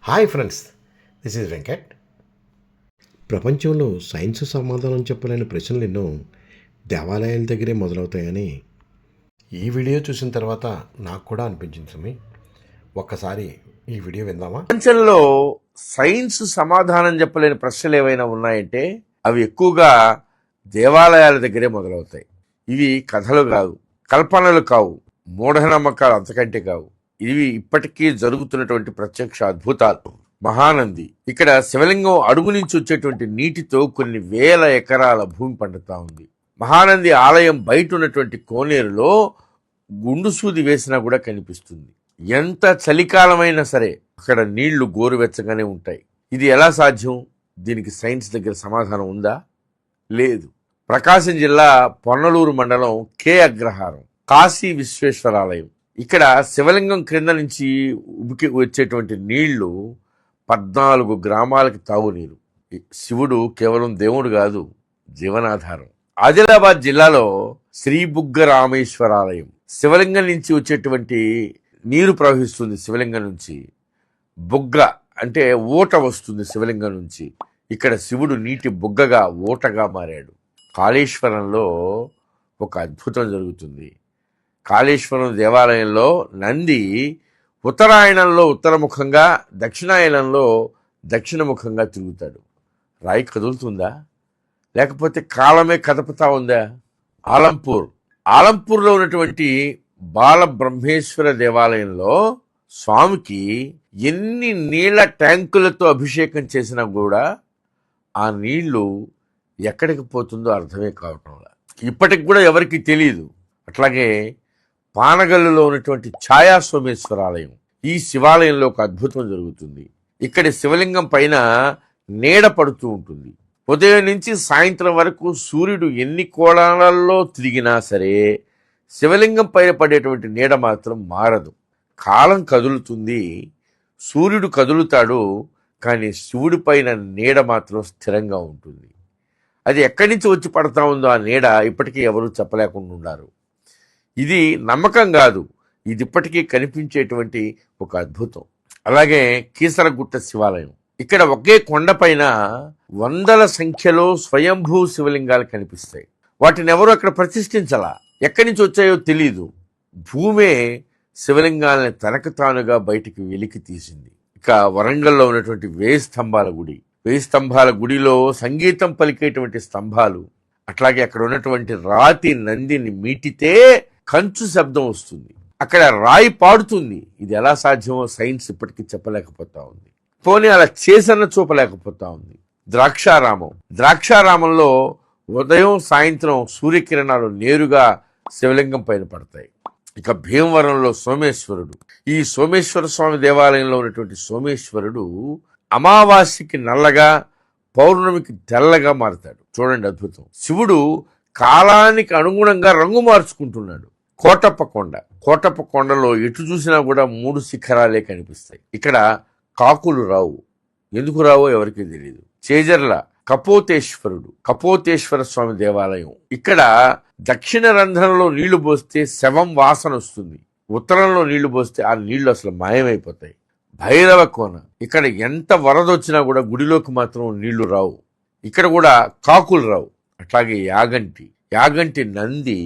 Hi friends, this is Venkat. ప్రపంచంలో science సమాధానం చెప్పలేని ప్రశ్నలు ఎన్నో దేవాలయాల దగ్గరే మొదలవుతాయని ఈ వీడియో చూసిన తర్వాత నాకు కూడా అనిపించింది సుమి. ఒక్కసారి ఈ వీడియో విందామా? ప్రపంచంలో సైన్స్ సమాధానం చెప్పలేని ప్రశ్నలు ఏవైనా ఉన్నాయంటే అవి ఎక్కువగా దేవాలయాల దగ్గరే మొదలవుతాయి. ఇవి కథలు కావు, కల్పనలు కావు, మూఢనమ్మకాలు అంతకంటే కావు. ఇవి ఇప్పటికీ జరుగుతున్నటువంటి ప్రత్యక్ష అద్భుతాలు. మహానంది, ఇక్కడ శివలింగం అడుగు నుంచి వచ్చేటువంటి నీటితో కొన్ని వేల ఎకరాల భూమి పండుతా ఉంది. మహానంది ఆలయం బయట ఉన్నటువంటి కోనేరులో గుండు సూది వేసినా కూడా కనిపిస్తుంది. ఎంత చలికాలమైనా సరే అక్కడ నీళ్లు గోరువెచ్చగానే ఉంటాయి. ఇది ఎలా సాధ్యం? దీనికి సైన్స్ దగ్గర సమాధానం ఉందా? లేదు. ప్రకాశం జిల్లా పొన్నలూరు మండలం కే అగ్రహారం కాశీ విశ్వేశ్వరాలయం. ఇక్కడ శివలింగం క్రింద నుంచి ఉబికి వచ్చేటువంటి నీళ్లు 14 గ్రామాలకి తాగునీరు. శివుడు కేవలం దేవుడు కాదు, జీవనాధారం. ఆదిలాబాద్ జిల్లాలో శ్రీబుగ్గ రామేశ్వరాలయం. శివలింగం నుంచి వచ్చేటువంటి నీరు ప్రవహిస్తుంది. శివలింగం నుంచి బుగ్గ అంటే ఊట వస్తుంది. శివలింగం నుంచి ఇక్కడ శివుడు నీటి బుగ్గగా ఊటగా మారాడు. కాళేశ్వరంలో ఒక అద్భుతం జరుగుతుంది. కాళేశ్వరం దేవాలయంలో నంది ఉత్తరాయణంలో ఉత్తరముఖంగా, దక్షిణాయనంలో దక్షిణముఖంగా తిరుగుతాడు. రాయి కదులుతుందా, లేకపోతే కాలమే కదపుతా ఉందా? ఆలంపూర్లో ఉన్నటువంటి బాలబ్రహ్మేశ్వర దేవాలయంలో స్వామికి ఎన్ని నీళ్ల ట్యాంకులతో అభిషేకం చేసినా కూడా ఆ నీళ్లు ఎక్కడికి పోతుందో అర్థమే కావటంలా. ఇప్పటికి కూడా ఎవరికి తెలియదు. అట్లాగే పానగల్లులో ఉన్నటువంటి ఛాయా సోమేశ్వరాలయం, ఈ శివాలయంలో ఒక అద్భుతం జరుగుతుంది. ఇక్కడ శివలింగం పైన నీడ పడుతూ ఉంటుంది. ఉదయం నుంచి సాయంత్రం వరకు సూర్యుడు ఎన్ని కోణాలలో తిరిగినా సరే శివలింగం పైన పడేటువంటి నీడ మాత్రం మారదు. కాలం కదులుతుంది, సూర్యుడు కదులుతాడు, కానీ శివుడి పైన నీడ మాత్రం స్థిరంగా ఉంటుంది. అది ఎక్కడి నుంచి వచ్చి పడతా ఉందో ఆ నీడ ఇప్పటికీ ఎవరూ చెప్పలేకుండా ఉన్నారు. ఇది నమ్మకం కాదు, ఇది ఇప్పటికీ కనిపించేటువంటి ఒక అద్భుతం. అలాగే కీసరగుట్ట శివాలయం. ఇక్కడ ఒకే కొండపైన వందల సంఖ్యలో స్వయంభూ శివలింగాలు కనిపిస్తాయి. వాటిని ఎవరు అక్కడ ప్రతిష్ఠించాలా, ఎక్కడి నుంచి వచ్చాయో తెలియదు. భూమే శివలింగాలని తనకు తానుగా బయటికి వెలికి తీసింది. ఇక వరంగల్లో ఉన్నటువంటి 1000 స్తంభాల గుడి. 1000 స్తంభాల గుడిలో సంగీతం పలికేటువంటి స్తంభాలు. అట్లాగే అక్కడ ఉన్నటువంటి రాతి నందిని మీటితే కంచు శబ్దం వస్తుంది. అక్కడ రాయి పాడుతుంది. ఇది ఎలా సాధ్యమో సైన్స్ ఇప్పటికీ చెప్పలేకపోతా ఉంది. పోనీ అలా చేసన్న చూపలేకపోతా ఉంది. ద్రాక్షారామంలో ఉదయం సాయంత్రం సూర్యకిరణాలు నేరుగా శివలింగం పైన పడతాయి. ఇక భీమవరంలో సోమేశ్వరుడు. ఈ సోమేశ్వర స్వామి దేవాలయంలో ఉన్నటువంటి సోమేశ్వరుడు అమావాస్యకి నల్లగా, పౌర్ణమికి తెల్లగా మారుతాడు. చూడండి అద్భుతం. శివుడు కాలానికి అనుగుణంగా రంగు మార్చుకుంటున్నాడు. కోటప్ప కొండలో ఎటు చూసినా కూడా 3 శిఖరాలే కనిపిస్తాయి. ఇక్కడ కాకులు రావు. ఎందుకు రావో ఎవరికీ తెలియదు. చేజర్ల కపోతేశ్వర స్వామి దేవాలయం. ఇక్కడ దక్షిణ రంధ్రంలో నీళ్లు పోస్తే శవం వాసన వస్తుంది. ఉత్తరంలో నీళ్లు పోస్తే ఆ నీళ్లు అసలు మాయమైపోతాయి. భైరవ కోన. ఇక్కడ ఎంత వరద వచ్చినా కూడా గుడిలోకి మాత్రం నీళ్లు రావు. ఇక్కడ కూడా కాకులు రావు. అట్లాగే యాగంటి నంది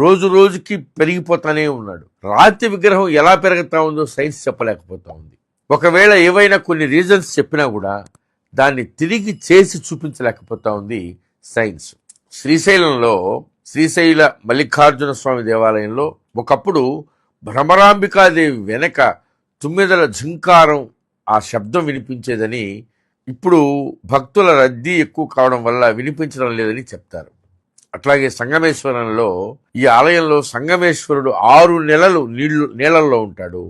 రోజు రోజుకి పెరిగిపోతానే ఉన్నాడు. రాతి విగ్రహం ఎలా పెరుగుతా ఉందో సైన్స్ చెప్పలేకపోతా ఉంది. ఒకవేళ ఏవైనా కొన్ని రీజన్స్ చెప్పినా కూడా దాన్ని తిరిగి చేసి చూపించలేకపోతా ఉంది సైన్స్. శ్రీశైల మల్లికార్జున స్వామి దేవాలయంలో ఒకప్పుడు భ్రమరాంబికాదేవి వెనక 9 ఝంకారం ఆ శబ్దం వినిపించేదని, ఇప్పుడు భక్తుల రద్దీ ఎక్కువ కావడం వల్ల వినిపించడం లేదని చెప్తారు. అట్లాగే సంగమేశ్వరంలో ఈ ఆలయంలో సంగమేశ్వరుడు 6 నెలలు నీళ్లలో ఉంటాడు,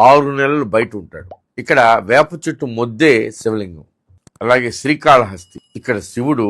6 నెలలు బయట ఉంటాడు. ఇక్కడ వేప చెట్టు మొద్దే శివలింగం. అలాగే శ్రీకాళహస్తి. ఇక్కడ శివుడు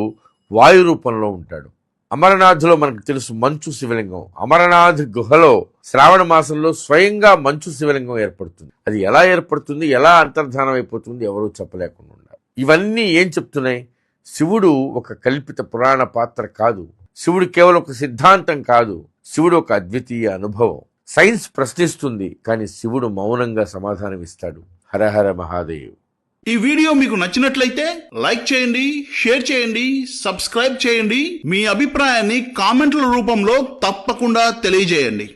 వాయు రూపంలో ఉంటాడు. అమరనాథ్లో మనకు తెలుసు మంచు శివలింగం. అమరనాథ్ గుహలో శ్రావణ మాసంలో స్వయంగా మంచు శివలింగం ఏర్పడుతుంది. అది ఎలా ఏర్పడుతుంది, ఎలా అంతర్ధానం అయిపోతుంది ఎవరూ చెప్పలేకుండా ఉన్నారు. ఇవన్నీ ఏం చెప్తున్నాయి? శివుడు ఒక కల్పిత పురాణ పాత్ర కాదు. శివుడు కేవలం ఒక సిద్ధాంతం కాదు. శివుడు ఒక అద్వితీయ అనుభవం. సైన్స్ ప్రశ్నిస్తుంది, కానీ శివుడు మౌనంగా సమాధానం ఇస్తాడు. హర హర మహాదేవ్. ఈ వీడియో మీకు నచ్చినట్లయితే లైక్ చేయండి, షేర్ చేయండి, సబ్స్క్రైబ్ చేయండి. మీ అభిప్రాయాన్ని కామెంట్ల రూపంలో తప్పకుండా తెలియజేయండి.